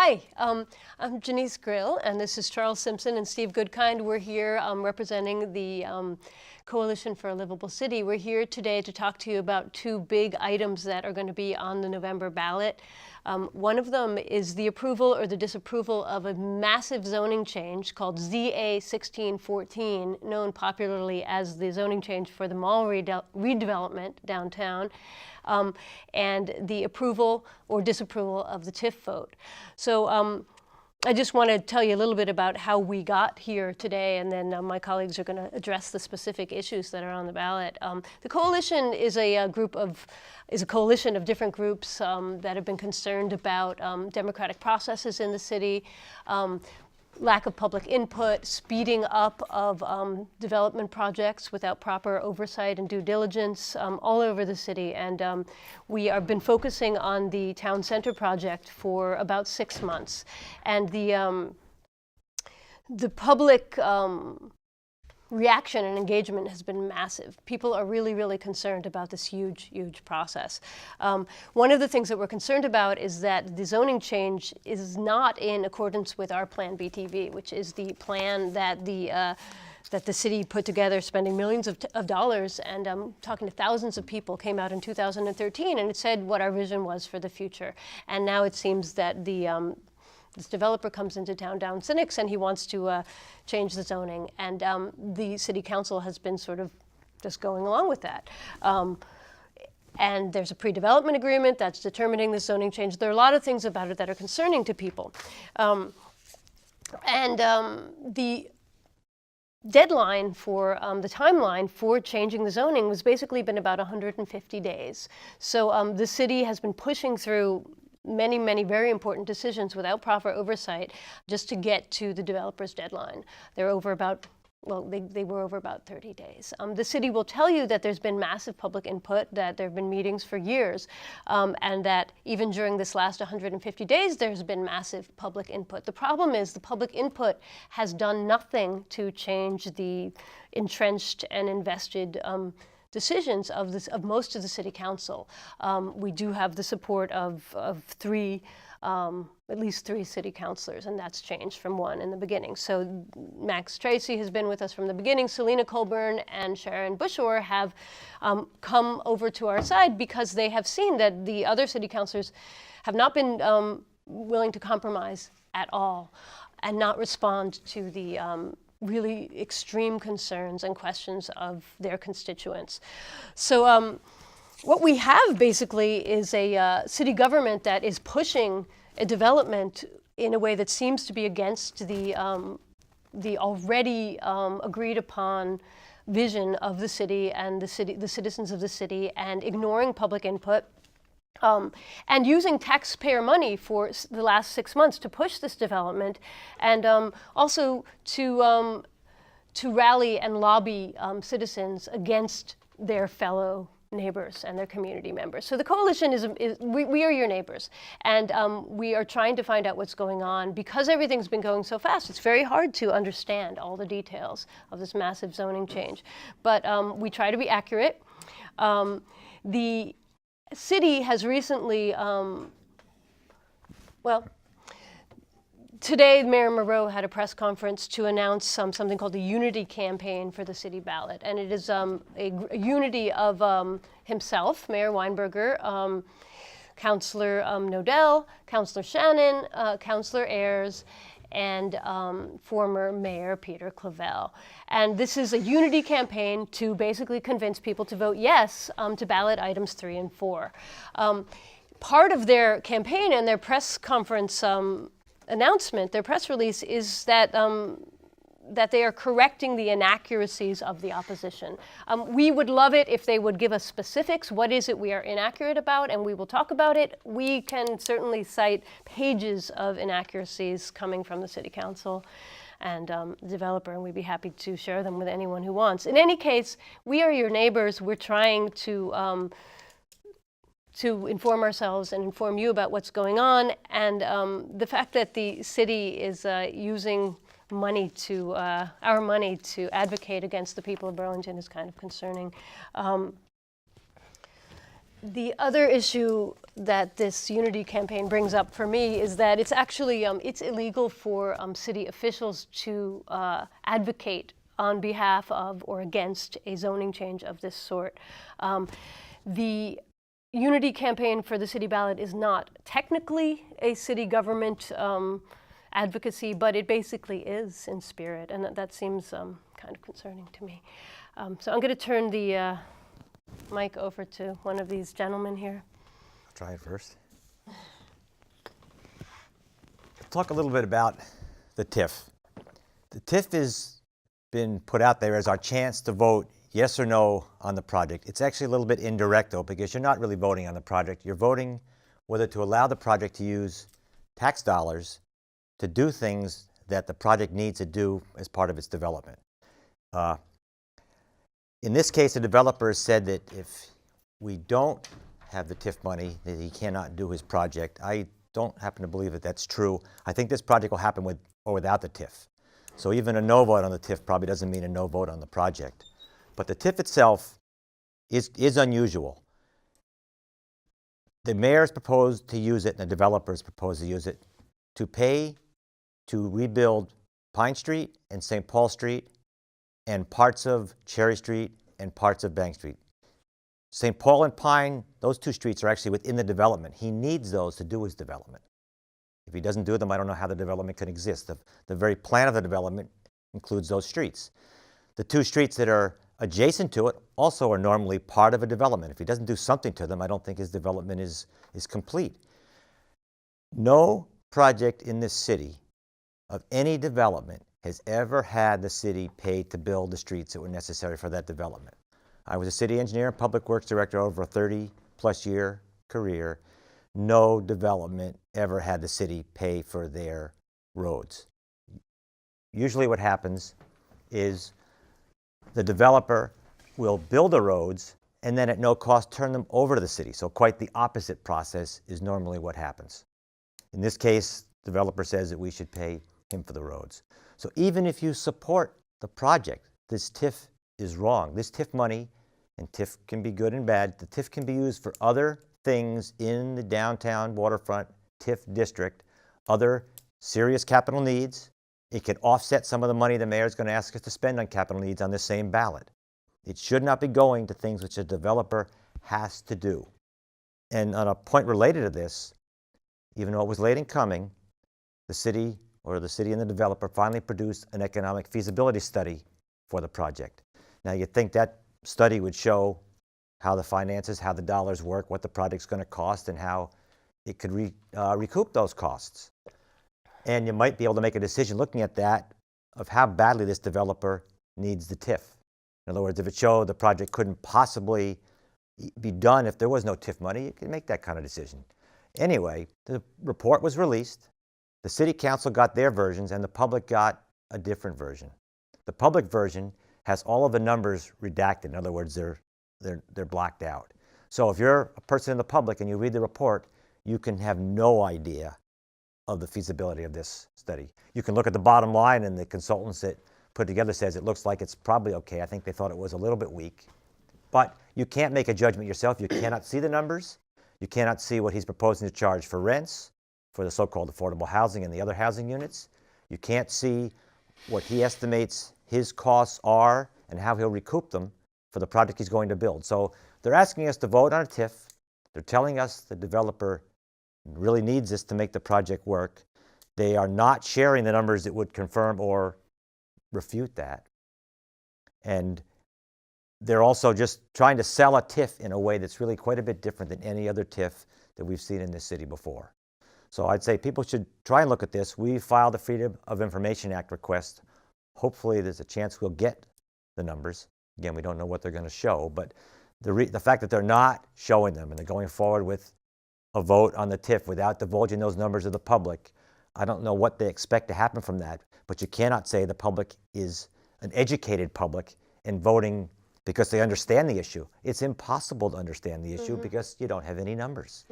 Hi, I'm Genese Grill, and this is Charles Simpson and Steve Goodkind. We're here representing the Coalition for a Livable City. We're here today to talk to you about two big items that are going to be on the November ballot. One of them is the approval or the disapproval of a massive zoning change called ZA 1614, known popularly as the zoning change for the mall redevelopment downtown, and the approval or disapproval of the TIF vote. So I just want to tell you a little bit about how we got here today, and then my colleagues are going to address the specific issues that are on the ballot. The coalition is a coalition of different groups that have been concerned about democratic processes in the city, lack of public input, speeding up of development projects without proper oversight and due diligence all over the city. And we have been focusing on the Town Center project for about 6 months. And the public reaction and engagement has been massive. People are really, really concerned about this huge, huge process. One of the things that we're concerned about is that the zoning change is not in accordance with our Plan BTV, which is the plan that the city put together, spending millions of dollars, and talking to thousands of people, came out in 2013, and it said what our vision was for the future. And now it seems that this developer comes into town down Sinex, and he wants to change the zoning, and the city council has been sort of just going along with that. And there's a pre-development agreement that's determining the zoning change. There are a lot of things about it that are concerning to people. The deadline for the timeline for changing the zoning was basically been about 150 days. So the city has been pushing through many, many very important decisions without proper oversight just to get to the developer's deadline. They're over about, well, they were over about 30 days. The city will tell you that there's been massive public input, that there have been meetings for years, and that even during this last 150 days, there's been massive public input. The problem is the public input has done nothing to change the entrenched and invested decisions of most of the city council. We do have the support of at least three city councilors, and that's changed from one in the beginning. So Max Tracy has been with us from the beginning. Selena Colburn and Sharon Bushore have come over to our side because they have seen that the other city councilors have not been willing to compromise at all and not respond to the really extreme concerns and questions of their constituents. So what we have basically is a city government that is pushing a development in a way that seems to be against the already agreed upon vision of the city and the citizens of the city, and ignoring public input. And using taxpayer money for the last 6 months to push this development, and also to rally and lobby citizens against their fellow neighbors and their community members. So the coalition we are your neighbors, and we are trying to find out what's going on. Because everything's been going so fast, it's very hard to understand all the details of this massive zoning change. But we try to be accurate. The city has recently, today Mayor Moreau had a press conference to announce something called the Unity Campaign for the city ballot. And it is a unity of himself, Mayor Weinberger, Councillor Nodell, Councillor Shannon, Councillor Ayers, and former Mayor Peter Clavel. And this is a unity campaign to basically convince people to vote yes to ballot items 3 and 4. Part of their campaign and their press conference announcement, their press release, is that that they are correcting the inaccuracies of the opposition. We would love it if they would give us specifics. What is it we are inaccurate about? And we will talk about it. We can certainly cite pages of inaccuracies coming from the city council and the developer, and we'd be happy to share them with anyone who wants. In any case, we are your neighbors. We're trying to inform ourselves and inform you about what's going on. And the fact that the city is using our money to advocate against the people of Burlington is kind of concerning. The other issue that this unity campaign brings up for me is that it's actually it's illegal for city officials to advocate on behalf of or against a zoning change of this sort. The unity campaign for the city ballot is not technically a city government advocacy, but it basically is in spirit, and that seems kind of concerning to me. So I'm going to turn the mic over to one of these gentlemen here. I'll try it first. Talk a little bit about the TIF. The TIF has been put out there as our chance to vote yes or no on the project. It's actually a little bit indirect, though, because you're not really voting on the project. You're voting whether to allow the project to use tax dollars to do things that the project needs to do as part of its development. In this case, the developer said that if we don't have the TIF money, that he cannot do his project. I don't happen to believe that that's true. I think this project will happen with or without the TIF. So even a no vote on the TIF probably doesn't mean a no vote on the project. But the TIF itself is unusual. The mayor's proposed to use it and the developers proposed to use it to pay to rebuild Pine Street and St. Paul Street and parts of Cherry Street and parts of Bank Street. St. Paul and Pine, those two streets are actually within the development. He needs those to do his development. If he doesn't do them, I don't know how the development can exist. The very plan of the development includes those streets. The two streets that are adjacent to it also are normally part of a development. If he doesn't do something to them, I don't think his development is complete. No project in this city of any development has ever had the city pay to build the streets that were necessary for that development. I was a city engineer and public works director over a 30-plus year career. No development ever had the city pay for their roads. Usually what happens is the developer will build the roads and then at no cost turn them over to the city. So quite the opposite process is normally what happens. In this case, the developer says that we should pay him for the roads. So even if you support the project, this TIF is wrong. This TIF money, and TIF can be good and bad, the TIF can be used for other things in the downtown waterfront TIF district, other serious capital needs. It can offset some of the money the mayor is going to ask us to spend on capital needs on the same ballot. It should not be going to things which a developer has to do. And on a point related to this, even though it was late in coming, the city and the developer finally produced an economic feasibility study for the project. Now you'd think that study would show how the finances, how the dollars work, what the project's going to cost, and how it could recoup those costs. And you might be able to make a decision looking at that of how badly this developer needs the TIF. In other words, if it showed the project couldn't possibly be done if there was no TIF money, you can make that kind of decision. Anyway, the report was released. The city council got their versions and the public got a different version. The public version has all of the numbers redacted. In other words, they're blacked out. So if you're a person in the public and you read the report, you can have no idea of the feasibility of this study. You can look at the bottom line and the consultants that put it together says it looks like it's probably okay. I think they thought it was a little bit weak. But you can't make a judgment yourself. You cannot see the numbers. You cannot see what he's proposing to charge for rents, for the so-called affordable housing and the other housing units. You can't see what he estimates his costs are and how he'll recoup them for the project he's going to build. So they're asking us to vote on a TIF. They're telling us the developer really needs this to make the project work. They are not sharing the numbers that would confirm or refute that. And they're also just trying to sell a TIF in a way that's really quite a bit different than any other TIF that we've seen in this city before. So I'd say people should try and look at this. We filed a Freedom of Information Act request. Hopefully there's a chance we'll get the numbers. Again, we don't know what they're going to show, but the fact that they're not showing them and they're going forward with a vote on the TIF without divulging those numbers to the public, I don't know what they expect to happen from that, but you cannot say the public is an educated public and voting because they understand the issue. It's impossible to understand the issue because you don't have any numbers.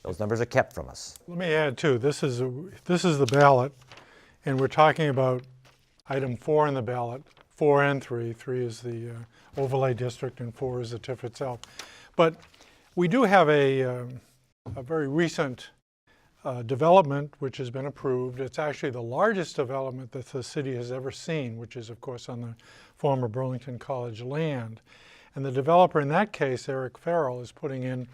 Those numbers are kept from us. Let me add too, this is the ballot, and we're talking about item 4 in the ballot, 4 and 3. 3 is the overlay district and 4 is the TIF itself. But we do have a a very recent development which has been approved. It's actually the largest development that the city has ever seen, which is of course on the former Burlington College land. And the developer in that case, Eric Farrell, is putting in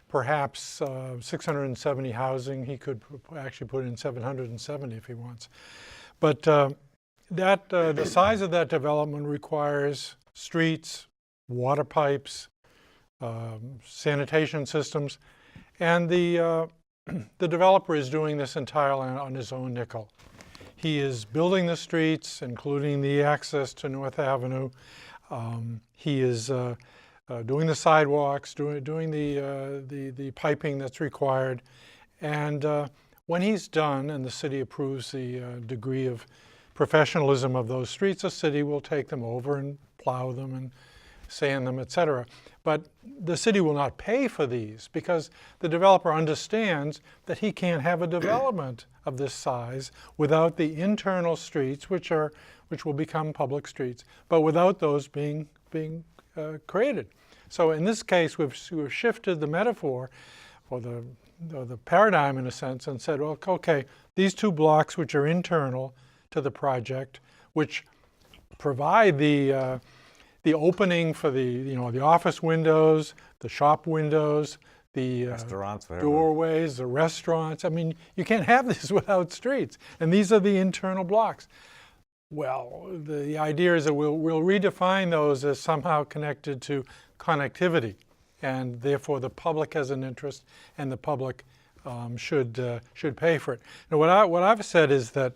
perhaps 670 housing. He could actually put in 770 if he wants. But the size of that development requires streets, water pipes, sanitation systems, and the developer is doing this entirely on his own nickel. He is building the streets, including the access to North Avenue. He is doing the sidewalks, doing the piping that's required. And when he's done and the city approves the degree of professionalism of those streets, the city will take them over and plow them and sand them, etc. But the city will not pay for these because the developer understands that he can't have a development of this size without the internal streets, which will become public streets, but without those being created. So in this case, we've shifted the metaphor or the paradigm in a sense and said, well, okay, these two blocks which are internal to the project, which provide the opening for the office windows, the shop windows, the Restaurants, whatever. doorways, the restaurants. I mean, you can't have this without streets. And these are the internal blocks. Well, the idea is that we'll redefine those as somehow connected to connectivity, and therefore the public has an interest, and the public should pay for it. Now, what I've said is that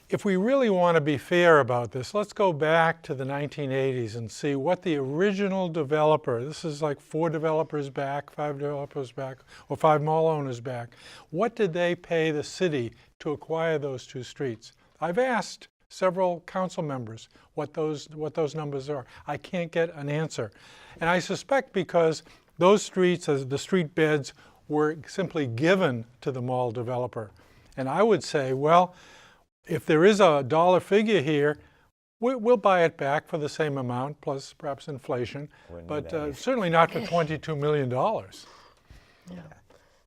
if we really want to be fair about this, let's go back to the 1980s and see what the original developer, this is like 4 developers back, 5 developers back, or 5 mall owners back, what did they pay the city to acquire those 2 streets? I've asked several council members what those numbers are. I can't get an answer. And I suspect because those streets, as the street beds, were simply given to the mall developer. And I would say, well, if there is a dollar figure here, we'll buy it back for the same amount, plus perhaps inflation, but certainly not for $22 million. Yeah.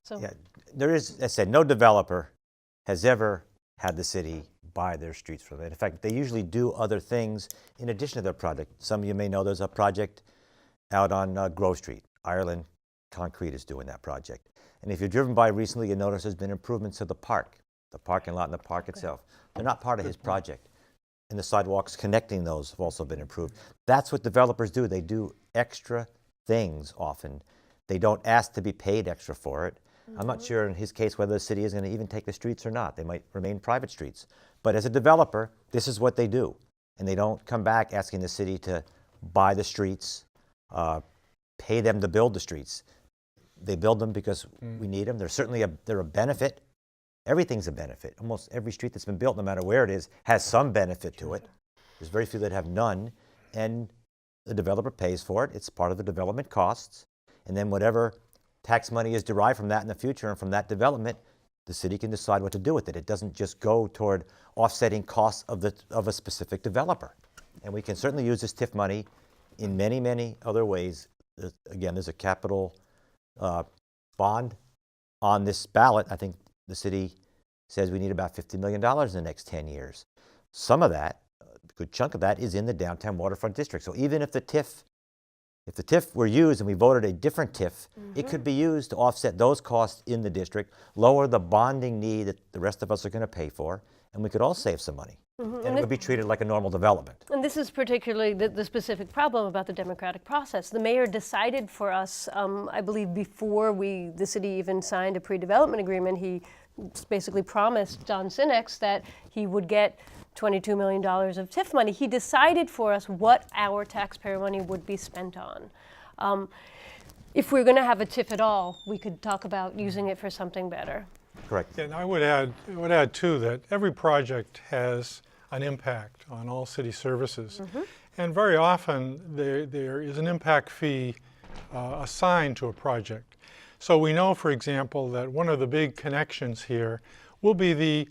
So Yeah, there is, as I said, no developer has ever had the city buy their streets from it. In fact, they usually do other things in addition to their project. Some of you may know there's a project out on Grove Street. Ireland Concrete is doing that project. And if you've driven by recently, you notice there's been improvements to the parking lot and the park itself. They're not part of his project. And the sidewalks connecting those have also been improved. That's what developers do. They do extra things often. They don't ask to be paid extra for it. I'm not sure in his case whether the city is going to even take the streets or not. They might remain private streets. But as a developer, this is what they do. And they don't come back asking the city to buy the streets, pay them to build the streets. They build them because we need them. They're certainly they're a benefit. Everything's a benefit. Almost every street that's been built, no matter where it is, has some benefit to it. There's very few that have none. And the developer pays for it. It's part of the development costs. And then whatever tax money is derived from that in the future and from that development, the city can decide what to do with it. It doesn't just go toward offsetting costs of a specific developer. And we can certainly use this TIF money in many, many other ways. Again, there's a capital bond on this ballot. I think the city says we need about $50 million in the next 10 years. Some of that, a good chunk of that, is in the downtown waterfront district. So even if the TIF were used and we voted a different TIF, it could be used to offset those costs in the district, lower the bonding need that the rest of us are going to pay for, and we could all save some money. And it would be treated like a normal development. And this is particularly the specific problem about the democratic process. The mayor decided for us, I believe before the city even signed a pre-development agreement, he basically promised John Sinex that he would get $22 million of TIF money. He decided for us what our taxpayer money would be spent on. If we're going to have a TIF at all, we could talk about using it for something better. Correct. And I would add too that every project has an impact on all city services. And very often there is an impact fee assigned to a project. So we know, for example, that one of the big connections here will be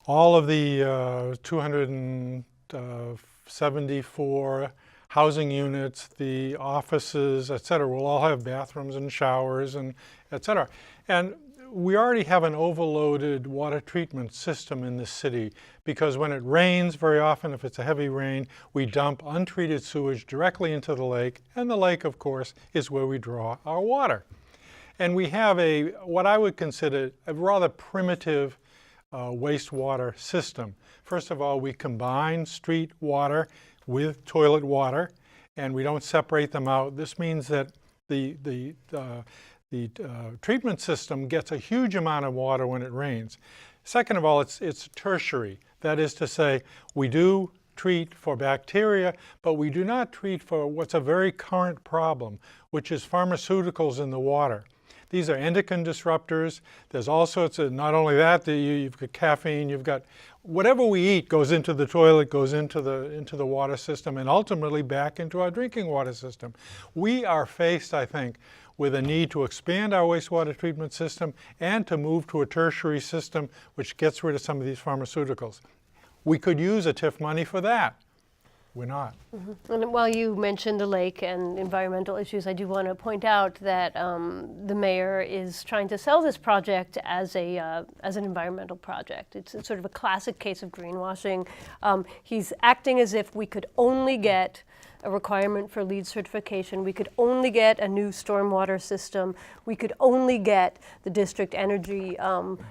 all of the 274 housing units, the offices, et cetera, will all have bathrooms and showers and et cetera. And we already have an overloaded water treatment system in this city because when it rains, very often, if it's a heavy rain, we dump untreated sewage directly into the lake, and the lake, of course, is where we draw our water. And we have what I would consider a rather primitive wastewater system. First of all, we combine street water with toilet water, and we don't separate them out. This means that the treatment system gets a huge amount of water when it rains. Second of all, it's tertiary. That is to say, we do treat for bacteria, but we do not treat for what's a very current problem, which is pharmaceuticals in the water. These are endocrine disruptors. There's all sorts of, not only that, you've got caffeine, you've got whatever we eat goes into the toilet, goes into the water system, and ultimately back into our drinking water system. We are faced, I think, with a need to expand our wastewater treatment system and to move to a tertiary system which gets rid of some of these pharmaceuticals. We could use a TIF money for that. We're not. And while you mentioned the lake and environmental issues, I do want to point out that the mayor is trying to sell this project as an environmental project. It's sort of a classic case of greenwashing. He's acting as if we could only get a requirement for LEED certification, we could only get a new stormwater system, we could only get the district energy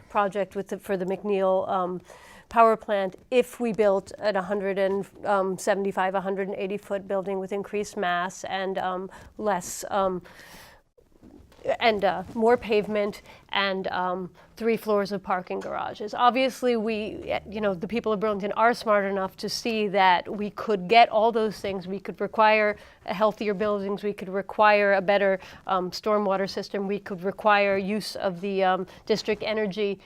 project for the McNeil power plant if we built an 175, 180-foot building with increased mass and less and more pavement and 3 floors of parking garages. Obviously, the people of Burlington are smart enough to see that we could get all those things. We could require healthier buildings. We could require a better stormwater system. We could require use of the district energy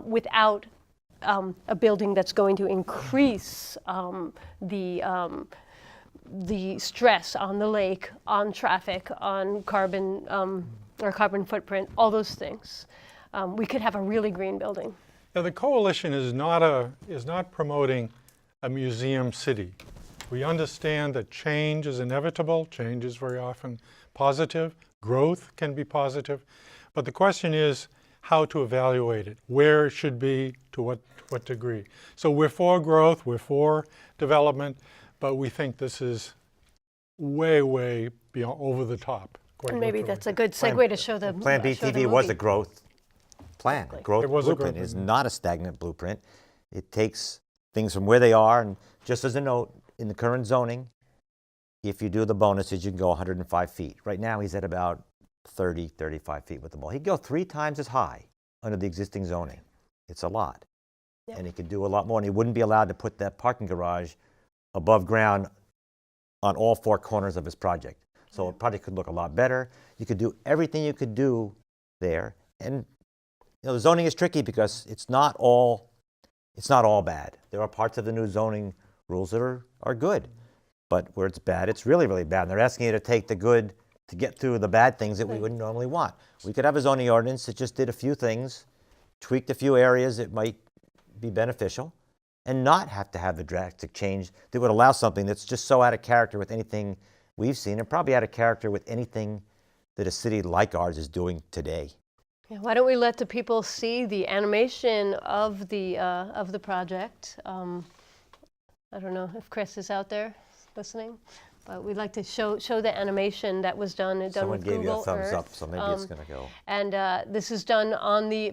without a building that's going to increase the stress on the lake, on traffic, on carbon or carbon footprint, all those things. We could have a really green building. Now, the coalition is not promoting a museum city. We understand that change is inevitable. Change is very often positive. Growth can be positive. But the question is how to evaluate it, where it should be, to what degree. So we're for growth, we're for development, but we think this is way, way beyond, over the top. And maybe that's a good segue to show the Plan BTV was a growth plan. Exactly. Growth blueprint is not a stagnant blueprint. It takes things from where they are, and just as a note, in the current zoning, if you do the bonuses, you can go 105 feet. Right now, he's at about 30, 35 feet with the ball. He'd go 3 times as high under the existing zoning. It's a lot. Yep. And he could do a lot more, and he wouldn't be allowed to put that parking garage above ground on all 4 corners of his project. So it probably could look a lot better. You could do everything you could do there. And the zoning is tricky because it's not all bad. There are parts of the new zoning rules that are good. But where it's bad, it's really, really bad. And they're asking you to take the good to get through the bad things that we wouldn't normally want. We could have a zoning ordinance that just did a few things, tweaked a few areas that might be beneficial, and not have to have a drastic change that would allow something that's just so out of character with anything we've seen, and probably out of character with anything that a city like ours is doing today. Yeah, why don't we let the people see the animation of the project? I don't know if Chris is out there listening, but we'd like to show the animation that was done with Google Earth. Someone gave you a thumbs up, so maybe it's going to go. And this is done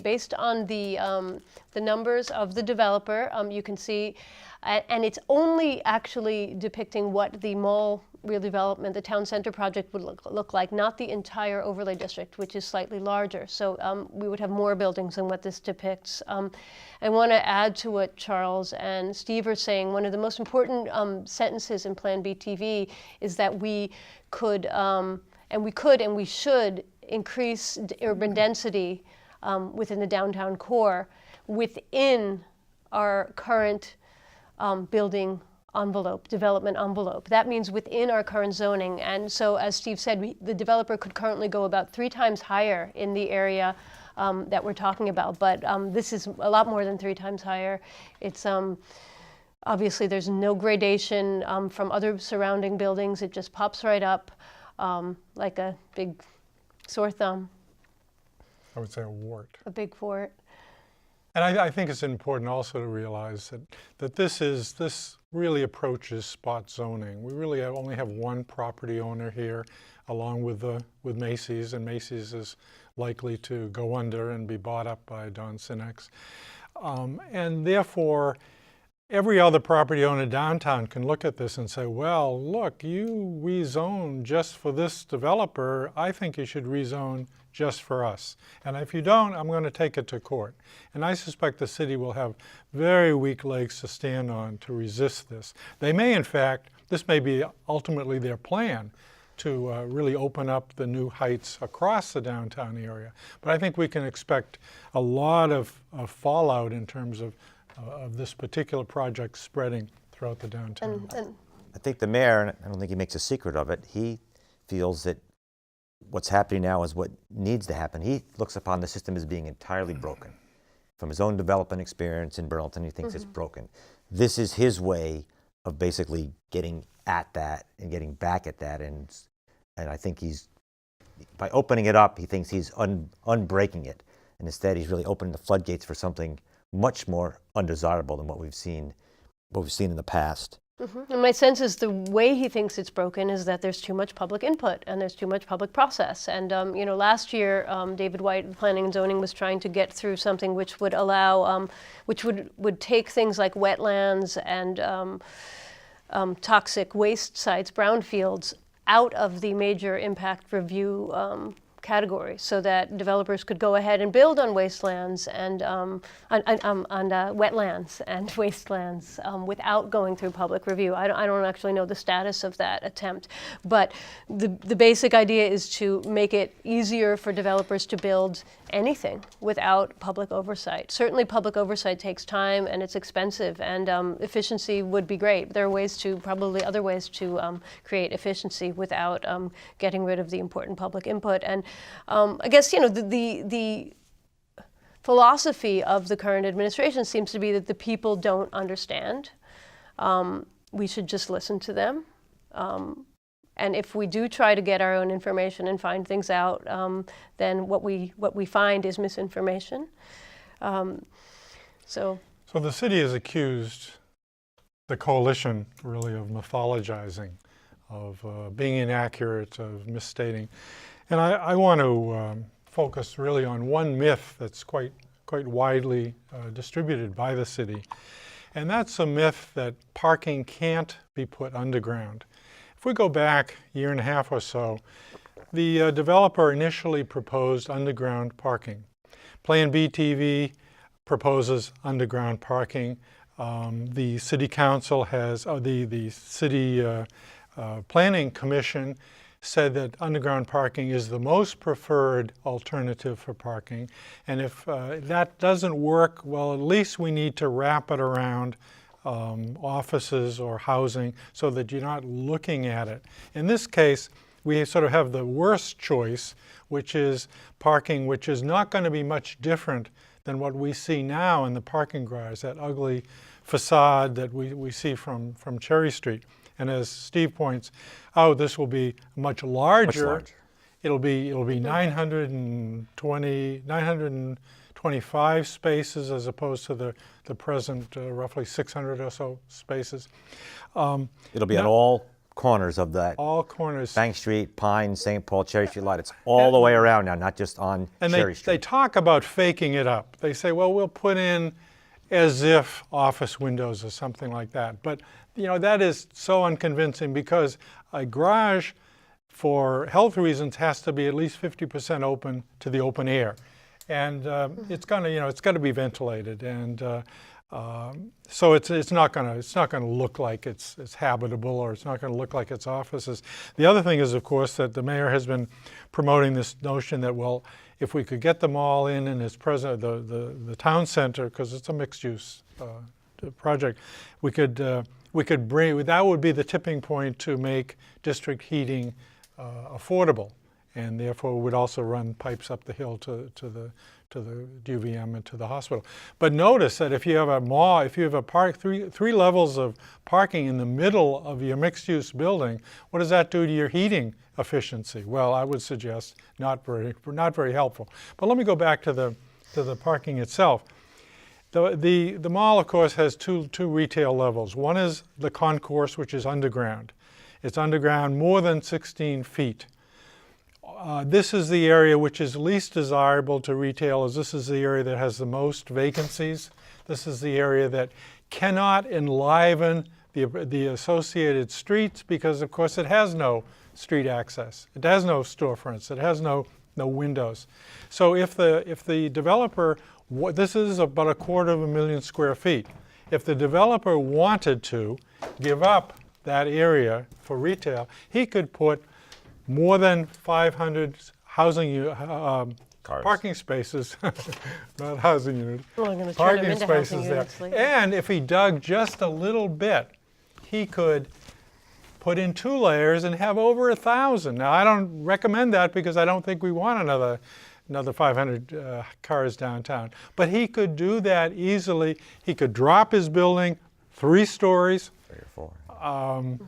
based on the numbers of the developer. You can see, and it's only actually depicting what the mall redevelopment, the town center project would look like, not the entire overlay district, which is slightly larger. So we would have more buildings than what this depicts. I want to add to what Charles and Steve are saying. One of the most important sentences in Plan BTV is that we could, and we should increase urban density within the downtown core within our current building envelope, development envelope. That means within our current zoning. And so, as Steve said, the developer could currently go about 3 times higher in the area that we're talking about. But this is a lot more than 3 times higher. It's obviously there's no gradation from other surrounding buildings. It just pops right up like a big sore thumb. I would say a wart. A big fort. And I think it's important also to realize that this really approaches spot zoning. We really only have one property owner here, along with Macy's, and Macy's is likely to go under and be bought up by Sinex. And therefore, every other property owner downtown can look at this and say, well, look, you rezone just for this developer. I think you should rezone just for us. And if you don't, I'm going to take it to court. And I suspect the city will have very weak legs to stand on to resist this. They may, in fact, this may be ultimately their plan, to really open up the new heights across the downtown area. But I think we can expect a lot of fallout in terms of this particular project spreading throughout the downtown. I think the mayor, and I don't think he makes a secret of it, he feels that what's happening now is what needs to happen. He looks upon the system as being entirely broken. From his own development experience in Burlington, he thinks it's broken. This is his way of basically getting at that and getting back at that, and I think by opening it up, he thinks he's unbreaking it, and instead he's really opening the floodgates for something much more undesirable than what we've seen in the past. And my sense is the way he thinks it's broken is that there's too much public input and there's too much public process. And last year, David White, Planning and Zoning, was trying to get through something which would allow, which would take things like wetlands and toxic waste sites, brownfields, out of the major impact review category, so that developers could go ahead and build on wastelands and on wetlands and wastelands without going through public review. I don't actually know the status of that attempt, but the basic idea is to make it easier for developers to build anything without public oversight. Certainly public oversight takes time and it's expensive, and efficiency would be great. There are probably other ways to create efficiency without getting rid of the important public input. And I guess, the philosophy of the current administration seems to be that the people don't understand. We should just listen to them. And if we do try to get our own information and find things out, then what we find is misinformation. So the city has accused the coalition really of mythologizing, of being inaccurate, of misstating. And I want to focus really on one myth that's quite widely distributed by the city. And that's a myth that parking can't be put underground. If we go back a year and a half or so, the developer initially proposed underground parking. Plan B TV proposes underground parking. The city council has, the city planning commission said that underground parking is the most preferred alternative for parking. And if that doesn't work, well, at least we need to wrap it around offices or housing so that you're not looking at it. In this case, we sort of have the worst choice, which is parking, which is not going to be much different than what we see now in the parking garage, that ugly facade that we see from Cherry Street. And as Steve points out, this will be much larger. It'll be 925 spaces as opposed to the present roughly 600 or so spaces. It'll be on all corners of that. All corners. Bank Street, Pine, St. Paul, Cherry Street lot. It's all the way around now, not just on Cherry Street. And they talk about faking it up. They say, well, we'll put in as if office windows or something like that. But that is so unconvincing, because a garage, for health reasons, has to be at least 50% open to the open air, and it's got to be ventilated, and so it's not going to look like it's habitable, or it's not going to look like it's offices. The other thing is, of course, that the mayor has been promoting this notion that, well, if we could get them all in its present the town center, because it's a mixed use project, we could bring, that would be the tipping point to make district heating affordable, and therefore would also run pipes up the hill to to the UVM and to the hospital. But notice that if you have a mall, if you have a three levels of parking in the middle of your mixed-use building, what does that do to your heating efficiency? Well, I would suggest not very helpful. But let me go back to the parking itself. The mall, of course, has two retail levels. One is the concourse, which is underground. It's underground more than 16 feet. This is the area which is least desirable to retailers. This is the area that has the most vacancies. This is the area that cannot enliven the associated streets because, of course, it has no street access. It has no storefronts. It has no windows. So if the developer, this is about 250,000 square feet. If the developer wanted to give up that area for retail, he could put more than 500 parking spaces, not housing units, Well, I'm gonna turn them parking into housing spaces there. units later. And if he dug just a little bit, he could put in 2 layers and have over 1,000. Now, I don't recommend that because I don't think we want another 500 cars downtown. But he could do that easily. He could drop his building 3 stories. 3 or 4.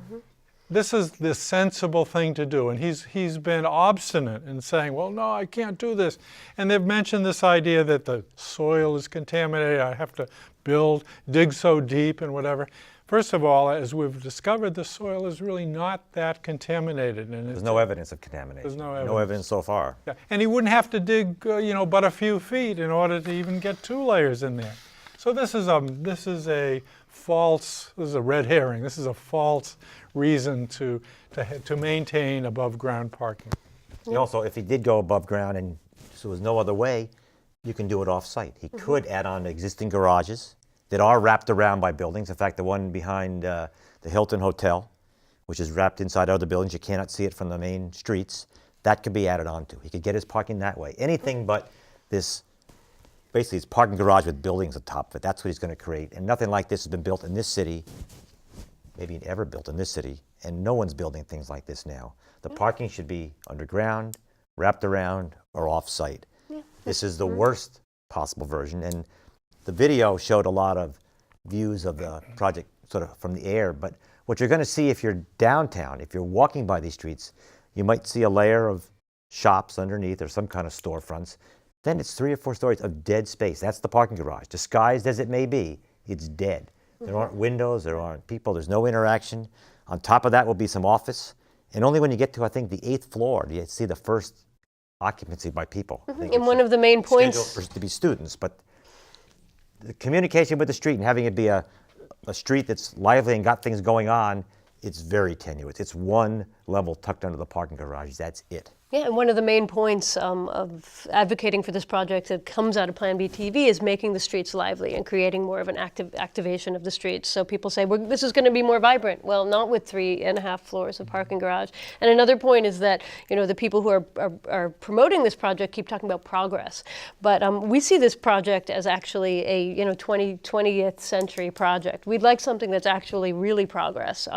This is the sensible thing to do, and he's been obstinate in saying, well, no, I can't do this. And they've mentioned this idea that the soil is contaminated, I have to dig so deep and whatever. First of all, as we've discovered, the soil is really not that contaminated. And There's no evidence of contamination. There's no No evidence so far. Yeah. And he wouldn't have to dig, but a few feet in order to even get 2 layers in there. So this is a red herring. This is a false reason to maintain above ground parking. And also, if he did go above ground and there was no other way, you can do it off-site. He could add on existing garages that are wrapped around by buildings. In fact, the one behind the Hilton Hotel, which is wrapped inside other buildings, you cannot see it from the main streets, that could be added on to. He could get his parking that way. Anything but this, basically it's parking garage with buildings atop of it. That's what he's going to create. And nothing like this has been built in this city, maybe ever built in this city, and no one's building things like this now. The parking should be underground, wrapped around, or off-site. This is the worst possible version, and the video showed a lot of views of the project sort of from the air, but what you're going to see if you're downtown, if you're walking by these streets, you might see a layer of shops underneath or some kind of storefronts. Then it's 3 or 4 stories of dead space. That's the parking garage. Disguised as it may be, it's dead. There aren't windows, there aren't people, there's no interaction. On top of that will be some office, and only when you get to, I think, the 8th floor do you see the first occupancy by people. I think And it's one of the main points, scheduled to be students, but the communication with the street and having it be a street that's lively and got things going on, it's very tenuous. It's 1 level tucked under the parking garage. That's it. yeah, and one of the main points of advocating for this project that comes out of Plan B TV is making the streets lively and creating more of an activation of the streets. So people say, well, this is going to be more vibrant. Well, not with 3.5 floors of parking garage. And another point is that, the people who are promoting this project keep talking about progress. But we see this project as actually a 20th century project. We'd like something that's actually really progress.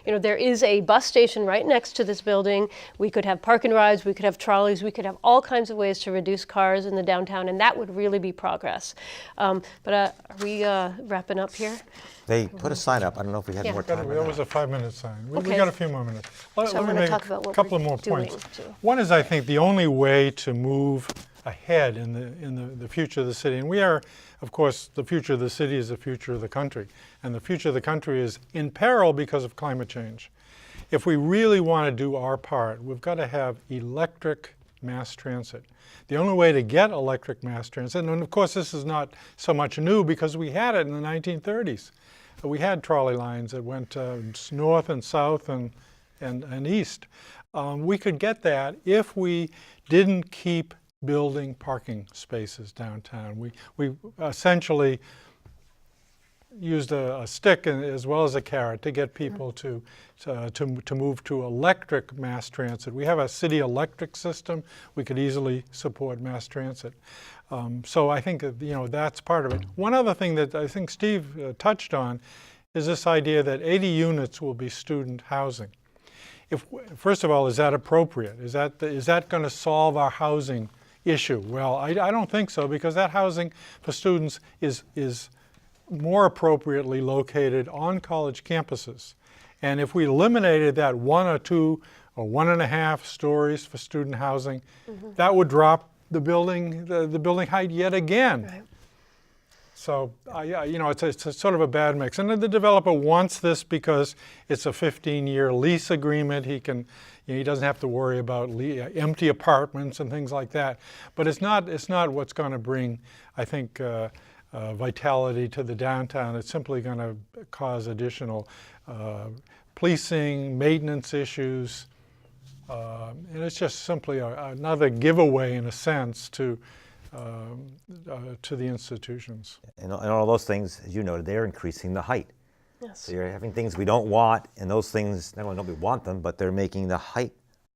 There is a bus station right next to this building. We could have park and rides. We could have trolleys, we could have all kinds of ways to reduce cars in the downtown, and that would really be progress. But are we wrapping up here? They put a sign up. I don't know if we had more time. That was a 5-minute sign. We Okay. got a few more minutes. Let I'm me gonna make talk about what a couple of we're more doing, points. too. One is, I think, the only way to move ahead in the future of the city. And we are, of course, the future of the city is the future of the country. And the future of the country is in peril because of climate change. If we really want to do our part, we've got to have electric mass transit. The only way to get electric mass transit, and of course this is not so much new because we had it in the 1930s. We had trolley lines that went north and south and east. We could get that if we didn't keep building parking spaces downtown. We essentially used a stick as well as a carrot to get people to move to electric mass transit. We have a city electric system. We could easily support mass transit. So I think that's part of it. One other thing that I think Steve touched on is this idea that 80 units will be student housing. First of all, is that appropriate? Is that going to solve our housing issue. Well, I don't think so, because that housing for students is more appropriately located on college campuses. And if we eliminated that 1 or 2 or 1.5 stories for student housing, that would drop the building height yet again. Right. So, it's a sort of a bad mix. And then the developer wants this because it's a 15-year lease agreement. He doesn't have to worry about empty apartments and things like that. But it's not what's going to bring, I think, vitality to the downtown. It's simply going to cause additional policing, maintenance issues, and it's just simply another giveaway, in a sense, to the institutions. And all those things, as you noted, they're increasing the height. Yes. So you're having things we don't want, and those things, not only don't we want them, but they're making the height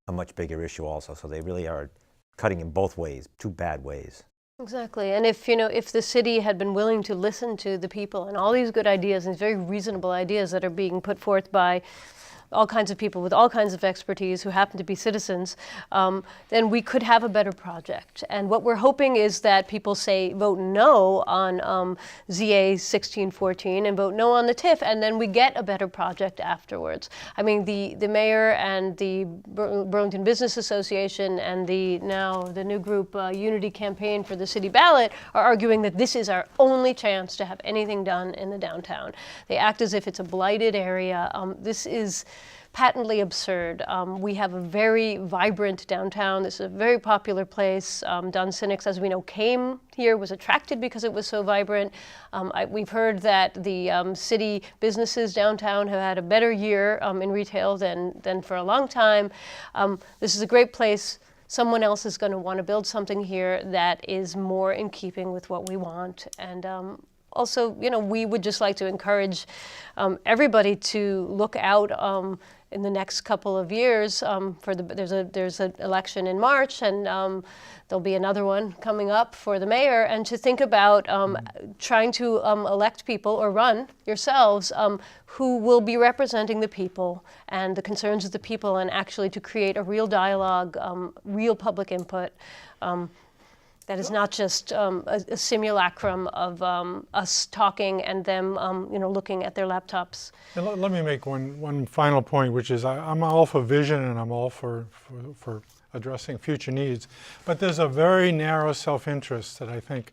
a much bigger issue also. So they really are cutting in both ways, two bad ways. Exactly. And if the city had been willing to listen to the people and all these good ideas and these very reasonable ideas that are being put forth by all kinds of people with all kinds of expertise who happen to be citizens, then we could have a better project. And what we're hoping is that people vote no on ZA 1614 and vote no on the TIF, and then we get a better project afterwards. I mean, the mayor and the Burlington Business Association and the new group Unity Campaign for the City Ballot are arguing that this is our only chance to have anything done in the downtown. They act as if it's a blighted area. This is patently absurd. We have a very vibrant downtown. This is a very popular place. Don Sinex, as we know, came here, was attracted because it was so vibrant. We've heard that the city businesses downtown have had a better year in retail than for a long time. This is a great place. Someone else is going to want to build something here that is more in keeping with what we want. And also, we would just like to encourage everybody to look out in the next couple of years. There's an election in March, and there'll be another one coming up for the mayor, and to think about trying to elect people or run yourselves who will be representing the people and the concerns of the people, and actually to create a real dialogue, real public input. That is not just a simulacrum of us talking and them, looking at their laptops. And let me make one final point, which is I'm all for vision and I'm all for addressing future needs, but there's a very narrow self-interest that I think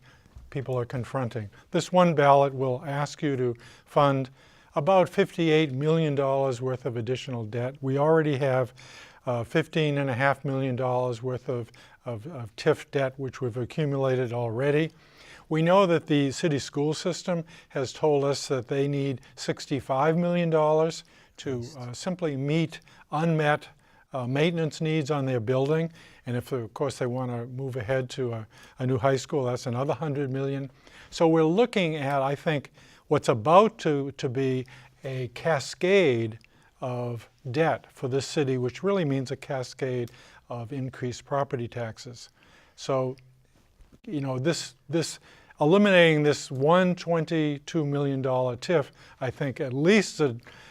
people are confronting. This one ballot will ask you to fund about $58 million worth of additional debt. We already have $15.5 million worth of TIF debt, which we've accumulated already. We know that the city school system has told us that they need $65 million to simply meet unmet maintenance needs on their building. And if, of course, they want to move ahead to a new high school, that's another $100 million. So we're looking at, I think, what's about to be a cascade of debt for this city, which really means a cascade of increased property taxes. So, this eliminating this $122 million TIF, I think at least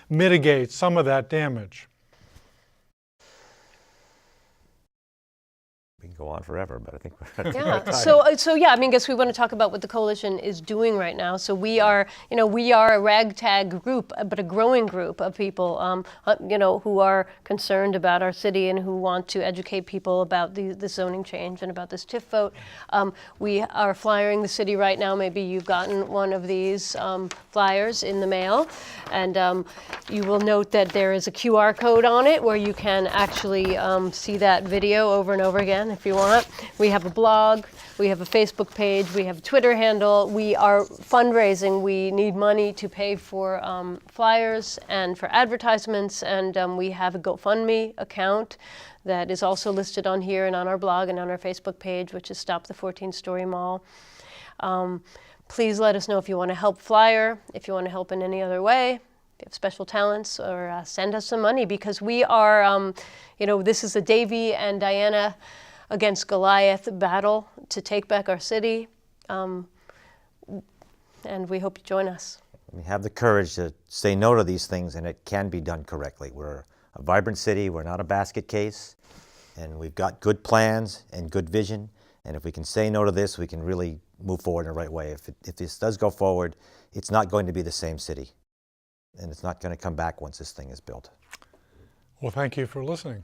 mitigates some of that damage. We can go on forever, but I think we're at Yeah. So yeah. I guess we want to talk about what the coalition is doing right now. So we are a ragtag group, but a growing group of people, who are concerned about our city and who want to educate people about the zoning change and about this TIF vote. We are flyering the city right now. Maybe you've gotten one of these flyers in the mail, and you will note that there is a QR code on it where you can actually see that video over and over again if you want. We have a blog, we have a Facebook page, we have a Twitter handle. We are fundraising. We need money to pay for flyers and for advertisements, and we have a GoFundMe account that is also listed on here and on our blog and on our Facebook page, which is Stop the 14-Story Mall. Please let us know if you want to help flyer, if you want to help in any other way, if you have special talents, or send us some money, because we are, this is a Davy and Diana against Goliath battle to take back our city, and we hope you join us. We have the courage to say no to these things, and it can be done correctly. We're a vibrant city, we're not a basket case, and we've got good plans and good vision, And if we can say no to this, we can really move forward in the right way. If this does go forward, it's not going to be the same city. And it's not going to come back once this thing is built. Well, thank you for listening.